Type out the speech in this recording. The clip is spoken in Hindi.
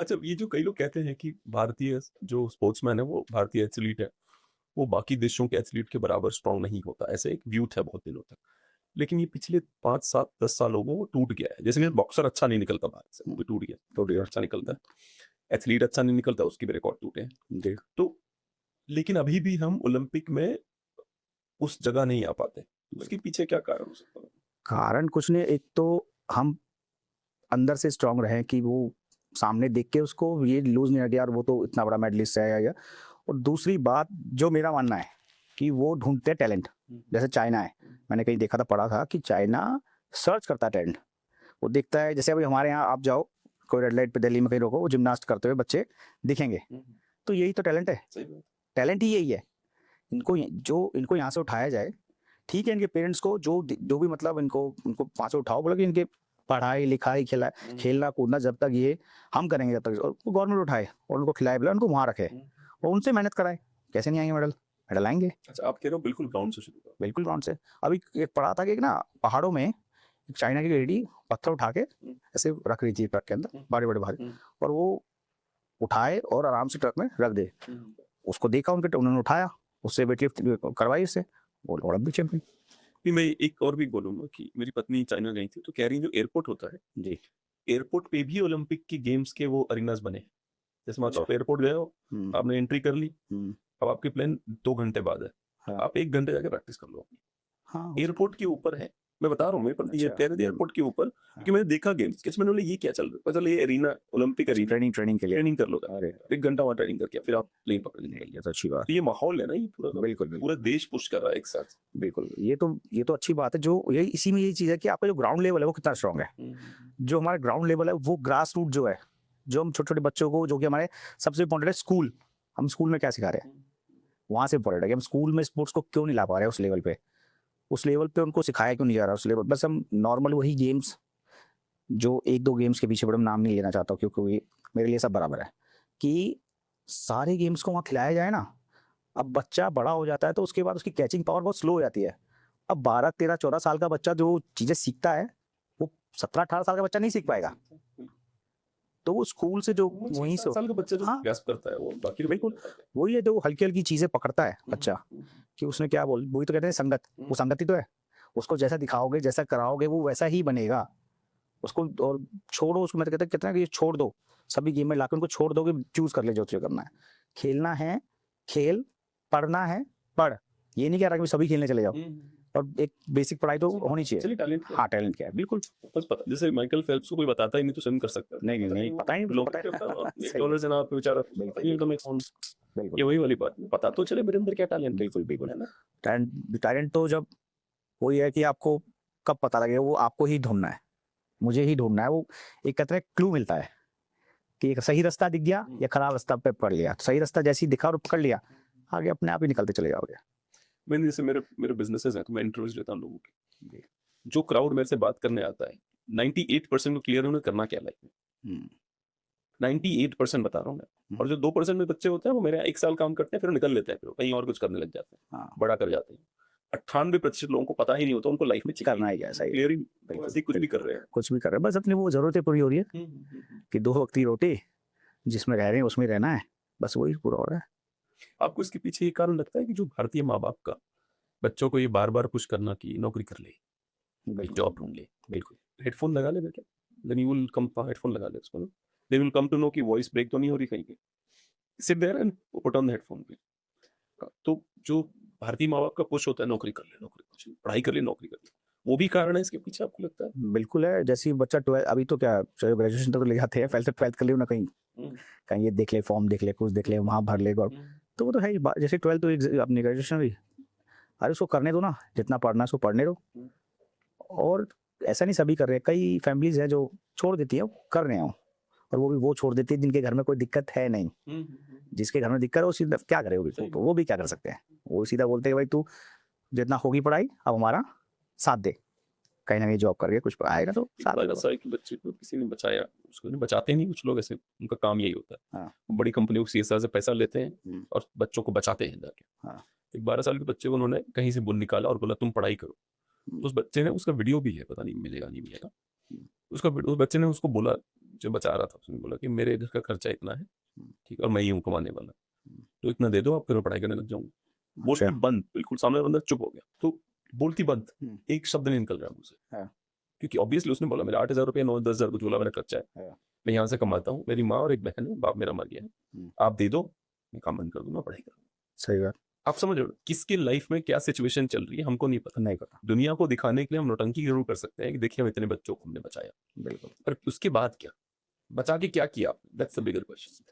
अच्छा, ये जो कई लोग कहते हैं कि भारतीय जो स्पोर्ट्समैन है, वो भारतीय एथलीट है, वो बाकी देशों के एथलीट के बराबर स्ट्रॉन्ग नहीं होता। ऐसे एक व्यू था बहुत दिनों तक। लेकिन ये पिछले 5, 7, 10 सालों में वो टूट गया है। जैसे कि बॉक्सर अच्छा नहीं निकलता भारत से, वो भी टूट गया। थोड़ी अच्छा निकलता है। एथलीट अच्छा नहीं निकलता, उसके भी रिकॉर्ड टूटे हैं। जी। तो लेकिन अभी भी हम ओलंपिक में उस जगह नहीं आ पाते। उसके पीछे क्या कारण हो सकता है? कारण कुछ नहीं, एक तो हम अंदर से स्ट्रांग रहें कि वो सामने देख के उसको ये लूज़ नहीं है कि यार वो तो इतना बड़ा मेडलिस्ट है या और दूसरी बात जो मेरा मानना है कि वो ढूँढते हैं टैलेंट। जैसे चाइना है, मैंने कहीं देखा था, पढ़ा था कि चाइना सर्च करता है टैलेंट। वो देखता है, जैसे अभी हमारे यहाँ आप जाओ, कोई रेड लाइट पे दिल्ली में कहीं रोको, वो जिम्नास्ट करते हुए बच्चे दिखेंगे। तो यही तो टैलेंट है, सही बात। टैलेंट ही यही है। इनको यहाँ से उठाया जाए, ठीक है, इनके पेरेंट्स को जो भी मतलब इनको उनको वहाँ से उठाओ, बोलो कि इनके पढ़ाई, लिखाई, खेलना कूदना जब तक ये हम करेंगे तब तक, और गवर्नमेंट उठाए और उनको खिलाए-पिलाए, उनको वहाँ रखे और उनसे मेहनत कराए। कैसे नहीं आएँगे मेडल? मेडल आएँगे, अच्छा, आप कह रहे हो बिल्कुल ग्राउंड से शुरू करो। बिल्कुल ग्राउंड से। अभी एक पढ़ा था कि एक ना पहाड़ों में एक चाइना की लेडी पत्थर उठा के ऐसे रख रही थी ट्रक के अंदर, बड़े-बड़े भारी, और वो उठाए और आराम से ट्रक में रख दे। उसको देखा उन्होंने उठाया, उससे वेट लिफ्ट करवाई उससे, वो ओलंपिक चैंपियन। फिर मैं एक और भी बोलूँगा कि मेरी पत्नी चाइना गई थी, तो कह रही है जो एयरपोर्ट होता है, जी। एयरपोर्ट पे भी ओलंपिक की गेम्स के वो अरीनाज़ बने हैं। जैसे मान लो अच्छा। आप एयरपोर्ट गए हो, हुँ, आपने एंट्री कर ली, हुँ। अब आपकी प्लेन 2 घंटे बाद है। हाँ, आप 1 घंटे जाके प्रैक्टिस कर लो। हाँ, हो सकता एयरपोर्ट के ऊपर है। मैं बता रहा हूँ, मेरे पति ये अच्छा, कह रहे थे एयरपोर्ट के ऊपर, हाँ। क्योंकि मैंने देखा गेम्स, किस मैंने बोला ये क्या चल रहा है? पता चला ये अरीना, ओलंपिक अच्छा, अरीना, ट्रेनिंग के लिए। ट्रेनिंग कर लो अरे! जाके। 1 घंटा वहाँ ट्रेनिंग करके फिर आप प्लेन पकड़ के निकल नहीं, गए। ये तो अच्छी बात। तो ये माहौल है ना, ये पूरा का बिल्कुल, पूरा बिल्कुल, देश पुश कर रहा है एक साथ। बिल्कुल। ये तो अच्छी बात है, जो यही इसी में यही चीज़ है कि आपका जो ग्राउंड लेवल है वो कितना स्ट्रॉन्ग है। जो हमारा ग्राउंड लेवल है वो ग्रास रूट जो है, जो हम छोटे-छोटे बच्चों को, जो कि हमारे सबसे इम्पोर्टेंट है स्कूल, हम स्कूल में क्या सिखा रहे हैं? वहाँ से इम्पोर्टेंट है कि हम स्कूल में स्पोर्ट्स को क्यों नहीं ला पा रहे हैं उस लेवल पे? उस लेवल पे उनको सिखाया क्यों नहीं जा रहा उस लेवल, बस हम नॉर्मल वही गेम्स, जो 1-2 गेम्स के पीछे पड़े, मैं नाम नहीं लेना चाहता हूँ क्योंकि ये मेरे लिए सब बराबर है, कि सारे गेम्स को वहाँ खिलाया जाए ना। अब बच्चा बड़ा हो जाता है तो उसके बाद उसकी कैचिंग पावर बहुत स्लो हो जाती है। अब 12, 13, 14 साल का बच्चा जो चीज़ें सीखता है, वो 17, 18 साल का बच्चा नहीं सीख पाएगा। तो वो स्कूल से जो वो वहीं से 6-7 साल का बच्चा जो हाँ, ग्रैस्प करता है, वो बाकी लोग नहीं बिल्कुल, कर पाते। वही है जो हल्की-हल्की चीज़ें पकड़ता है बच्चा, कि उसने क्या बोल वही तो कहते हैं संगत, वो संगत ही तो है। उसको जैसा दिखाओगे, जैसा कराओगे वो वैसा ही बनेगा। उसको और छोड़ो उसको, मैं तो कहता हूँ कि ये छोड़ दो। सभी गेम में लाके उनको छोड़ दो कि चूज़ कर ले जो तुझे करना है। खेलना है, खेल, पढ़ना है, पढ़। ये नहीं कह रहा कि सभी खेलने चले जाओ, और एक बेसिक पढ़ाई तो होनी चाहिए। एक्चुअली टैलेंट क्या है? हाँ, टैलेंट क्या है, बिल्कुल। बस पता, जैसे माइकल फेल्प्स को कोई बताता ही नहीं तो स्विम कर सकता है। नहीं, नहीं, पता नहीं, नहीं वो पता ही नहीं, बिल्कुल ओलंपिक पता पे है। होता है, 1 सही डॉलर बात, से ना पे बेचारा बिल्कुल, ये तो बिल्कुल, मैं कौन, बिल्कुल, ये वही वाली बात है। पता तो चले मेरे अंदर क्या टैलेंट है, बिल्कुल, बिल्कुल। है ना? टैलेंट तो जब वही है कि आपको कब पता लगेगा, वो आपको ही ढूँढना है, मुझे ही ढूँढना है। वो एक कहते हैं क्लू मिलता है कि एक सही रास्ता दिख गया या खराब रास्ता पे पकड़ लिया। सही रास्ता जैसे ही दिखा और पकड़ लिया, आगे अपने आप ही निकलते चले जाओगे। मैंने जैसे मेरे मेरे बिज़नेसेस हैं, तो मैं इंटरव्यूज़ लेता हूँ लोगों के। जी। जो क्राउड मेरे से बात करने आता है, 98% को क्लियर है उन्हें करना क्या है लाइफ में। हुँ, 98% बता रहा हूँ मैं। हुँ, और जो 2% में बच्चे होते हैं वो मेरे यहाँ 1 साल काम करते हैं, फिर वो निकल लेते हैं, फिर वो कहीं और कुछ करने लग जाते हैं, हाँ, बड़ा कर जाते हैं। 98% लोगों को पता ही नहीं होता उनको लाइफ में चाहिए करना ही क्या है, क्या? सही है। क्लियर ही, वो बिल्कुल, ऐसे ही कुछ भी कर बिल्कुल। रहे हैं। कुछ भी कर रहे हैं, बस अपनी वो ज़रूरतें पूरी हो रही है कि 2 वक़्त की रोटी, जिसमें रह रहे हैं उसमें रहना है, बस वही पूरा हो रहा है। आपको इसके पीछे ये कारण लगता है कि जो भारतीय माँ-बाप का बच्चों को ये बार-बार पुश करना कि नौकरी कर ले, एक बिल्कुल, जॉब ढूँढ ले। बिल्कुल। हेडफ़ोन लगा ले बेटा, then you will come, headphone लगा ले उसको ना। They will come to know कि वॉइस ब्रेक तो नहीं हो रही कहीं पे। Sit there and put on the headphone पे। तो जो भारतीय माँ-बाप का पुश होता है नौकरी कर ले, नौकरी कर ले, पढ़ाई कर ले, नौकरी कर ले। वो भी कारण है इसके पीछे आपको लगता है? बिल्कुल है, जैसे ही बच्चा 12 अभी तो क्या चलो ग्रेजुएशन तक तो ले जाते हैं, पहले तो 12th कर लियो ना कहीं, हुँ, कहीं ये देख ले, फॉर्म देख ले, कुछ देख ले, वहाँ भर ले गौर, हुँ। तो वो तो है ही। जैसे 12th तो अपनी ग्रेजुएशन हुई, अरे उसको करने दो ना, जितना पढ़ना है उसको पढ़ने दो। हुँ। और ऐसा नहीं सभी कर रहे हैं, कई फैमिलीज़ हैं जो छोड़ देती हैं, वो कर रहे हों, और वो भी वो छोड़ देती है जिनके घर में कोई दिक्कत है नहीं। हुँ, हुँ, हुँ। जिसके घर में दिक्कत है वो सीधा क्या करे, सही बात। वो भी क्या कर सकते हैं? वो सीधा बोलते हैं कि भाई तू जितना होगी पढ़ाई अब हमारा साथ दे, कहीं न कहीं जॉब करके कुछ आएगा तो एक साथ बार देगा। ऐसा है कि बच्चे को किसी ने बचाया, उसको नहीं बचाते नहीं कुछ लोग ऐसे, उनका काम यही होता है। हाँ, वो बड़ी कंपनियों को सीएसआर से पैसा लेते हैं हुँ, और बच्चों को बचाते हैं जाके। हाँ, एक 12 साल के बच्चे को उन्होंने कहीं से बुन निकाला और बोला तुम पढ़ाई करो। हुँ, तो उस बच्चे ने, उसका वीडियो भी है, पता नहीं मिलेगा नहीं मिलेगा। हुँ, उस बच्चे ने उसको बोला जो बचा रहा था उसने बोला कि मेरे घर का खर्चा इतना है, हम्म। ठीक है, और मैं ही हूँ कमाने वाला, तो इतना दे दो, आप फिर मैं पढ़ाई करने लग जाऊंगा। बोलती अच्छा। बंद, बिल्कुल सामने वाला बंदा चुप हो गया, तो बोलती बंद, हम्म। एक शब्द नहीं निकल रहा मुझसे, हाँ। क्योंकि ऑब्वियसली उसने बोला मेरे 8,000 रुपये 9-10,000 कुछ बोला मेरा खर्चा है, हाँ। मैं यहाँ से कमाता हूँ, मेरी माँ और एक बहन है, बाप मेरा मर गया है, हम्म। आप दे दो, मैं काम बंद कर दूंगा, पढ़ाई करूंगा। सही बात। आप समझ रहे हो किसके लाइफ में क्या सिचुएशन चल रही है, हमको नहीं पता। नहीं पता। दुनिया को दिखाने के लिए हम नौटंकी जरूर कर सकते हैं कि देखिए हम इतने बच्चों को हमने बचाया, बिल्कुल। पर उसके बाद क्या, बचा के क्या किया, दैट्स द बिगर क्वेश्चन।